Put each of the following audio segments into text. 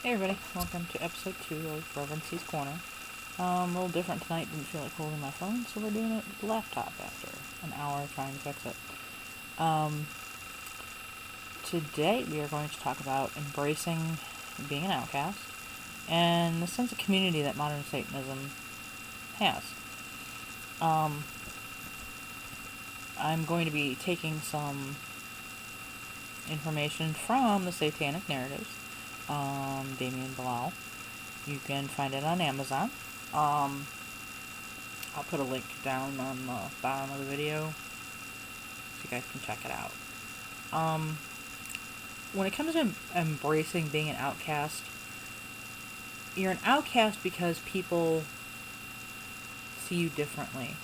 Hey everybody, welcome to episode 2 of Reverend C's Corner. A little different tonight, didn't feel like holding my phone, so we're doing it with the laptop after an hour trying to fix it. Today we are going to talk about embracing being an outcast and the sense of community that modern Satanism has. I'm going to be taking some information from the Satanic narratives. Damien Bilal. You can find it on Amazon. I'll put a link down on the bottom of the video so you guys can check it out. When it comes to embracing being an outcast, you're an outcast because people see you differently.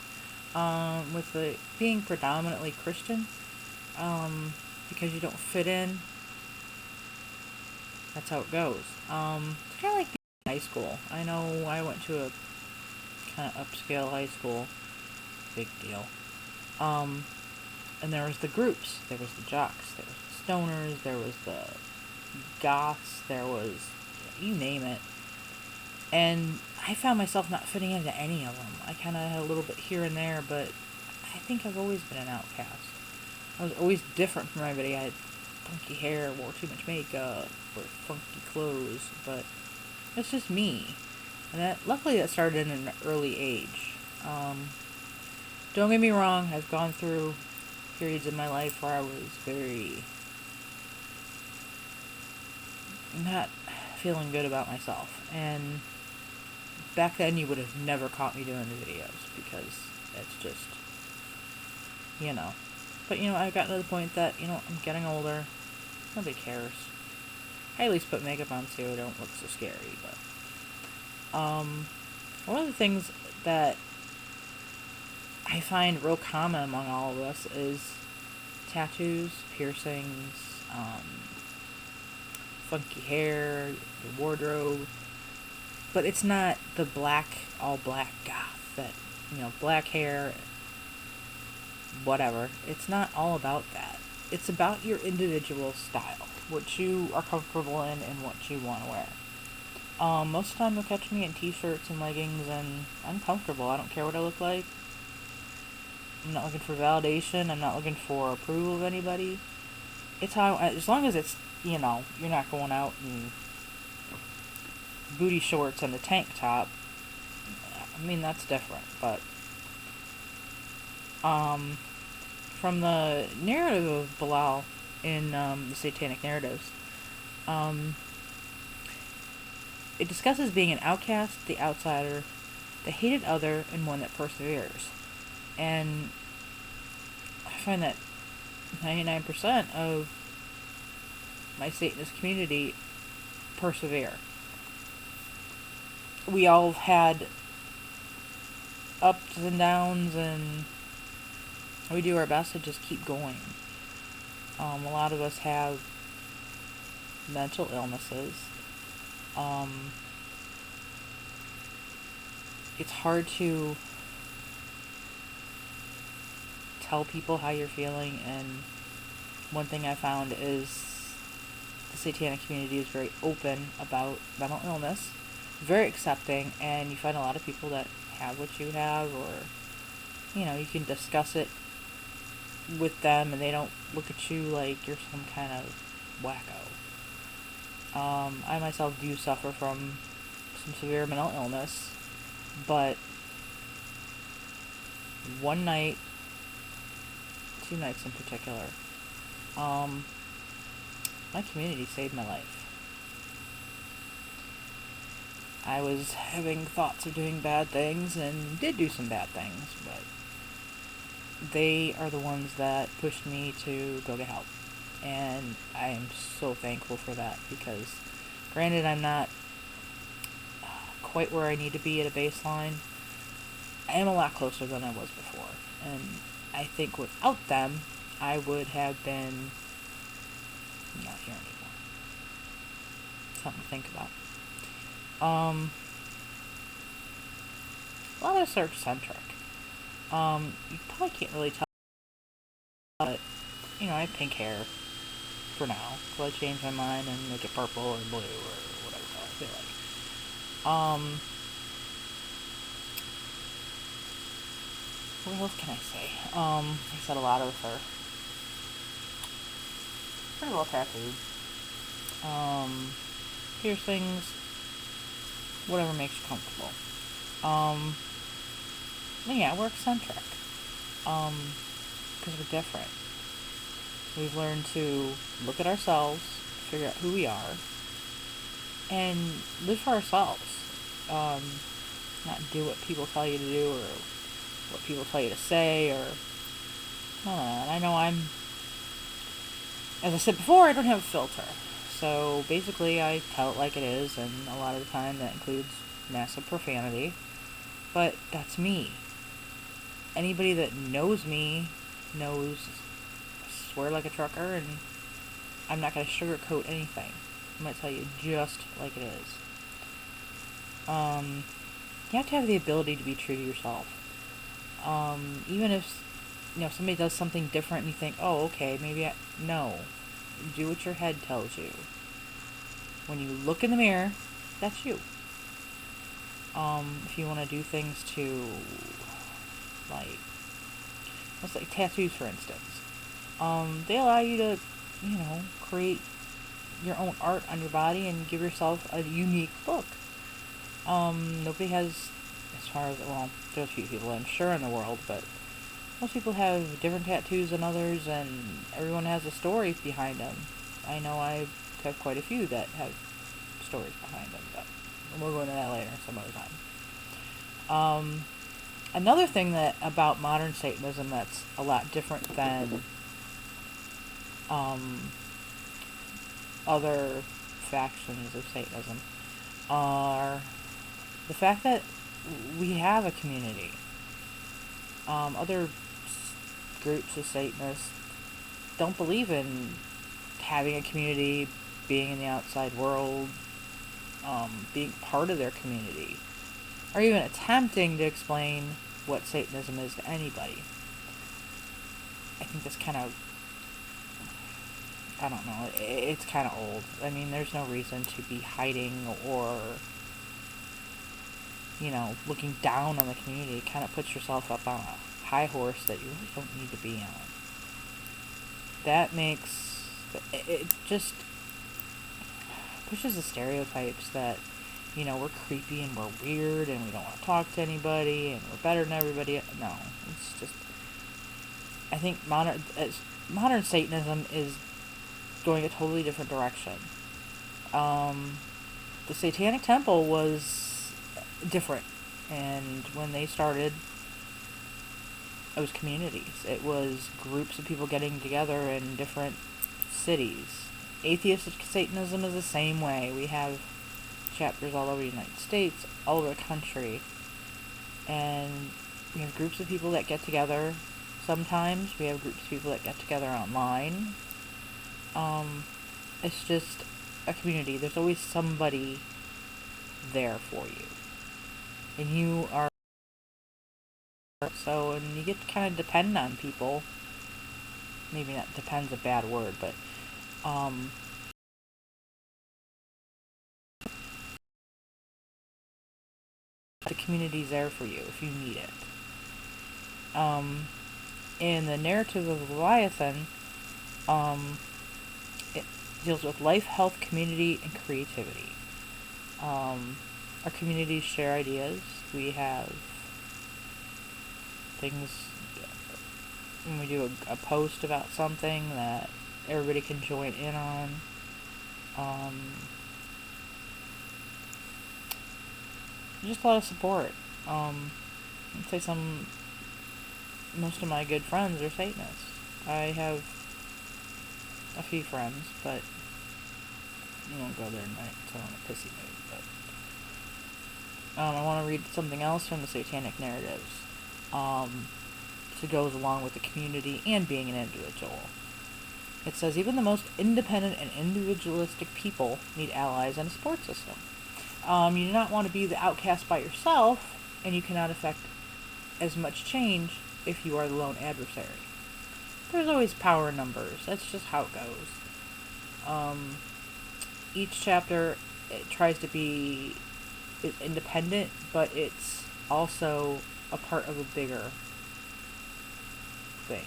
With the being predominantly Christian, because you don't fit in, that's how it goes. It's kind of like being in high school. I know I went to a kind of upscale high school. Big deal. And there was the groups. There was the jocks. There was the stoners. There was the goths. There was, you name it. And I found myself not fitting into any of them. I kind of had a little bit here and there, but I think I've always been an outcast. I was always different from everybody. I had funky hair, wore too much makeup, wore funky clothes, but it's just me. And luckily that started in an early age. Don't get me wrong, I've gone through periods in my life where I was very not feeling good about myself. And back then you would have never caught me doing the videos because it's just, But, I've gotten to the point that, I'm getting older. Nobody cares. I at least put makeup on so I don't look so scary, but... one of the things that I find real common among all of us is tattoos, piercings, funky hair, the wardrobe. But it's not the all black goth that, black hair, whatever. It's not all about that. It's about your individual style, what you are comfortable in and what you want to wear. Most of the time you'll catch me in t-shirts and leggings, and I'm comfortable. I don't care what I look like. I'm not looking for validation. I'm not looking for approval of anybody. It's how, as long as it's, you're not going out in booty shorts and a tank top. I mean, that's different, but from the narrative of Bilal in the Satanic narratives, it discusses being an outcast, the outsider, the hated other, and one that perseveres. And I find that 99% of my Satanist community persevere. We all have had ups and downs, and we do our best to just keep going. A lot of us have mental illnesses. It's hard to tell people how you're feeling, and one thing I found is the Satanic community is very open about mental illness, very accepting, and you find a lot of people that have what you have, or you can discuss it with them and they don't look at you like you're some kind of wacko. I myself do suffer from some severe mental illness, but one night, 2 nights in particular, my community saved my life. I was having thoughts of doing bad things and did do some bad things, but they are the ones that pushed me to go get help. And I am so thankful for that, because granted I'm not quite where I need to be at a baseline. I am a lot closer than I was before. And I think without them, I would have been not here anymore. Something to think about. A lot of us are eccentric. You probably can't really tell, but, I have pink hair for now, till I change my mind and make it purple or blue or whatever feel like. What else can I say? Like I said, a lot of us are pretty well tattooed. Piercings, whatever makes you comfortable. Yeah, we're eccentric. Because we're different. We've learned to look at ourselves, figure out who we are, and live for ourselves. Not do what people tell you to do or what people tell you to say or none of that. I know as I said before, I don't have a filter. So basically I tell it like it is, and a lot of the time that includes massive profanity. But that's me. Anybody that knows me knows I swear like a trucker, and I'm not going to sugarcoat anything. I'm going to tell you just like it is. You have to have the ability to be true to yourself. Even if somebody does something different and you think, oh, okay, no. Do what your head tells you. When you look in the mirror, that's you. If you want to do things to, let's say tattoos, for instance, they allow you to, create your own art on your body and give yourself a unique look. Nobody has, there's a few people I'm sure in the world, but most people have different tattoos than others, and everyone has a story behind them. I know I have quite a few that have stories behind them, but we'll go into that later some other time. Another thing about modern Satanism that's a lot different than other factions of Satanism are the fact that we have a community. Other groups of Satanists don't believe in having a community, being in the outside world, being part of their community, or even attempting to explain what Satanism is to anybody. I think that's kind of, I don't know, it's kind of old. I mean, there's no reason to be hiding or, looking down on the community. It kind of puts yourself up on a high horse that you really don't need to be on. That makes, it just pushes the stereotypes that, we're creepy and we're weird and we don't want to talk to anybody and we're better than everybody. No, it's just, I think modern Satanism is going a totally different direction. The Satanic Temple was different, and when they started, it was communities. It was groups of people getting together in different cities. Atheistic Satanism is the same way. We have chapters all over the United States, all over the country, and we have groups of people that get together. Sometimes we have groups of people that get together online. It's just a community. There's always somebody there for you, and you are and you get to kind of depend on people. Maybe not depend's a bad word, but the community's there for you if you need it. In the narrative of Leviathan, it deals with life, health, community, and creativity. Our communities share ideas. We have things, when we do a post about something that everybody can join in on. Just a lot of support. I'd say most of my good friends are Satanists. I have a few friends, but we won't go there tonight, so I'm in a pissy mood. But I want to read something else from the Satanic narratives. It goes along with the community and being an individual. It says, even the most independent and individualistic people need allies and a support system. You do not want to be the outcast by yourself, and you cannot affect as much change if you are the lone adversary. There's always power in numbers. That's just how it goes. Each chapter it tries to be independent, but it's also a part of a bigger thing.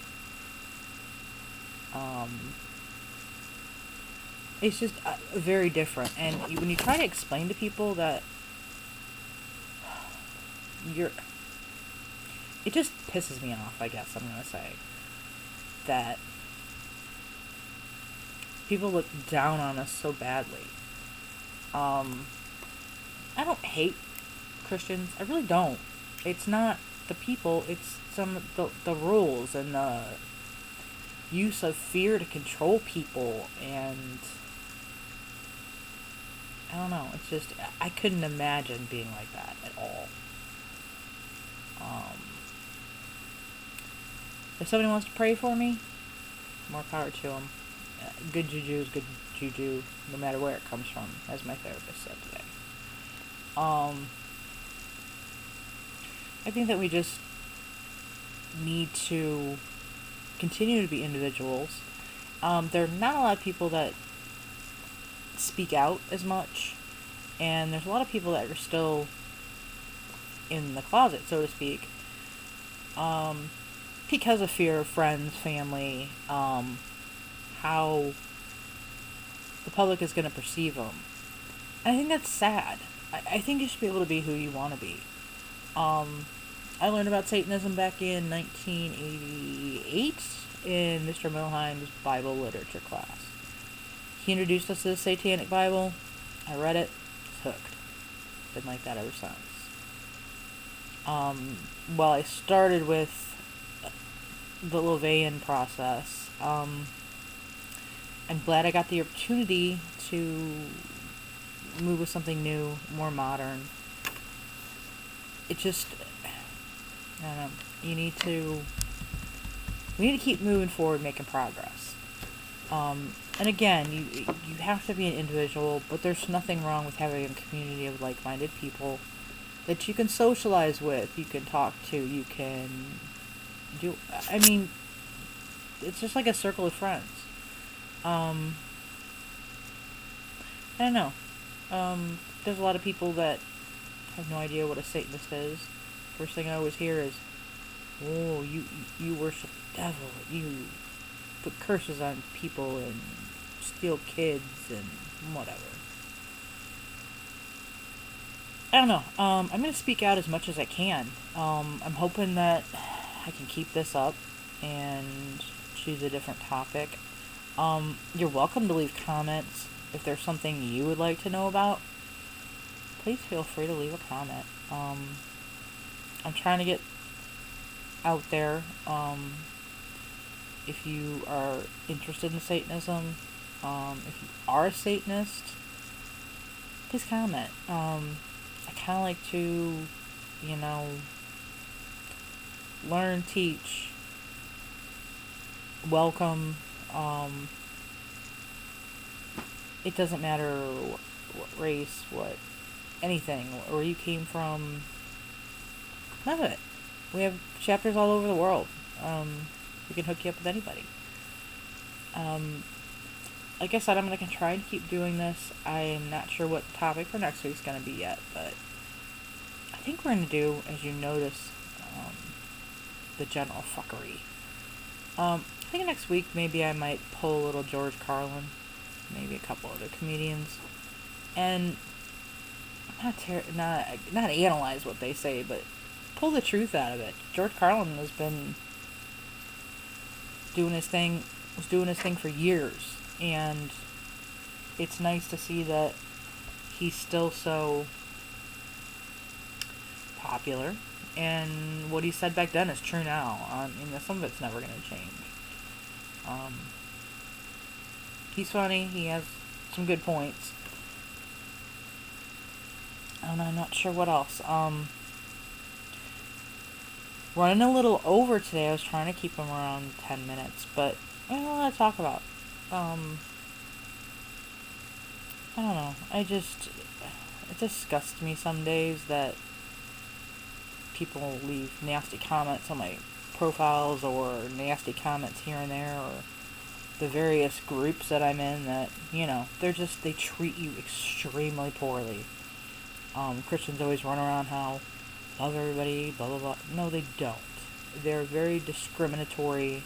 It's just very different. And when you try to explain to people that it just pisses me off, I guess I'm going to say, that people look down on us so badly. I don't hate Christians. I really don't. It's not the people, it's some of the rules and the use of fear to control people, and I don't know, it's just, I couldn't imagine being like that at all. If somebody wants to pray for me, more power to them. Good juju is good juju, no matter where it comes from, as my therapist said today. I think that we just need to continue to be individuals. There are not a lot of people that speak out as much, and there's a lot of people that are still in the closet, so to speak, because of fear of friends, family, how the public is going to perceive them. And I think that's sad. I think you should be able to be who you want to be. I learned about Satanism back in 1988 in Mr. Milheim's Bible literature class. He introduced us to the Satanic Bible. I read it. Was hooked. Been like that ever since. Well, I started with the Levian process. I'm glad I got the opportunity to move with something new, more modern. It just, I don't know, we need to keep moving forward, making progress. And again, you have to be an individual, but there's nothing wrong with having a community of like-minded people that you can socialize with, you can talk to, you can do, I mean, it's just like a circle of friends. I don't know. There's a lot of people that have no idea what a Satanist is. First thing I always hear is, oh, you worship the devil, you put curses on people and steal kids and whatever. I don't know. I'm going to speak out as much as I can. I'm hoping that I can keep this up and choose a different topic. You're welcome to leave comments. If there's something you would like to know about, please feel free to leave a comment. I'm trying to get out there. If you are interested in Satanism, if you are a Satanist, please comment. I kind of like to, learn, teach, welcome. It doesn't matter what race, what anything, where you came from. None of it. We have chapters all over the world. We can hook you up with anybody. Like I said, I'm going to try and keep doing this. I'm not sure what the topic for next week's going to be yet, but I think we're going to do, as you notice, the general fuckery. I think next week maybe I might pull a little George Carlin, maybe a couple other comedians, and not analyze what they say, but pull the truth out of it. George Carlin has been doing his thing for years, and it's nice to see that he's still so popular, and what he said back then is true now. Some of it's never going to change. He's funny, he has some good points. And I'm not sure what else. Running a little over today. I was trying to keep them around 10 minutes, but I don't know what to talk about. I don't know. It disgusts me some days that people leave nasty comments on my profiles, or nasty comments here and there, or the various groups that I'm in that, they treat you extremely poorly. Christians always run around how love everybody, blah blah blah. No, they don't. They're very discriminatory,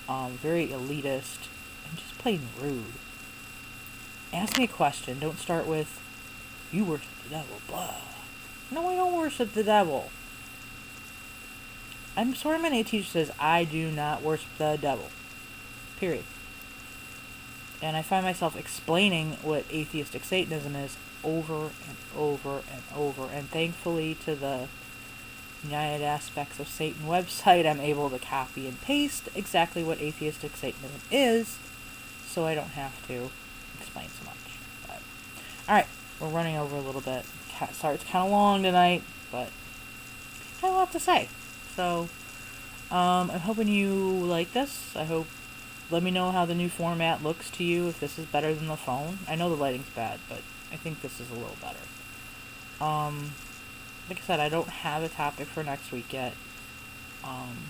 very elitist, and just plain rude. Ask me a question. Don't start with, you worship the devil, blah. No, I don't worship the devil. I'm sorry, my name teacher says I do not worship the devil. Period. And I find myself explaining what atheistic Satanism is over and over and over. And thankfully, to the United Aspects of Satan website, I'm able to copy and paste exactly what atheistic Satanism is, so I don't have to explain so much. But, alright, we're running over a little bit. Sorry, it's kind of long tonight, but I have a lot to say. So, I'm hoping you like this. Let me know how the new format looks to you, if this is better than the phone. I know the lighting's bad, but I think this is a little better. Like I said, I don't have a topic for next week yet.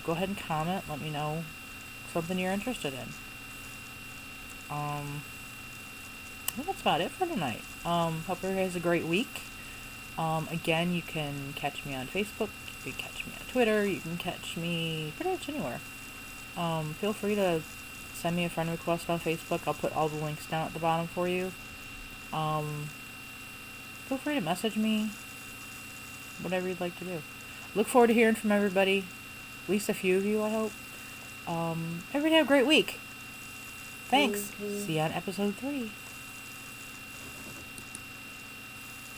Go ahead and comment. Let me know something you're interested in. I think that's about it for tonight. Hope everybody has a great week. Again, you can catch me on Facebook. You can catch me on Twitter. You can catch me pretty much anywhere. Feel free to send me a friend request on Facebook. I'll put all the links down at the bottom for you. Feel free to message me. Whatever you'd like to do. Look forward to hearing from everybody. At least a few of you, I hope. Everybody have a great week. Thanks. See you on episode 3.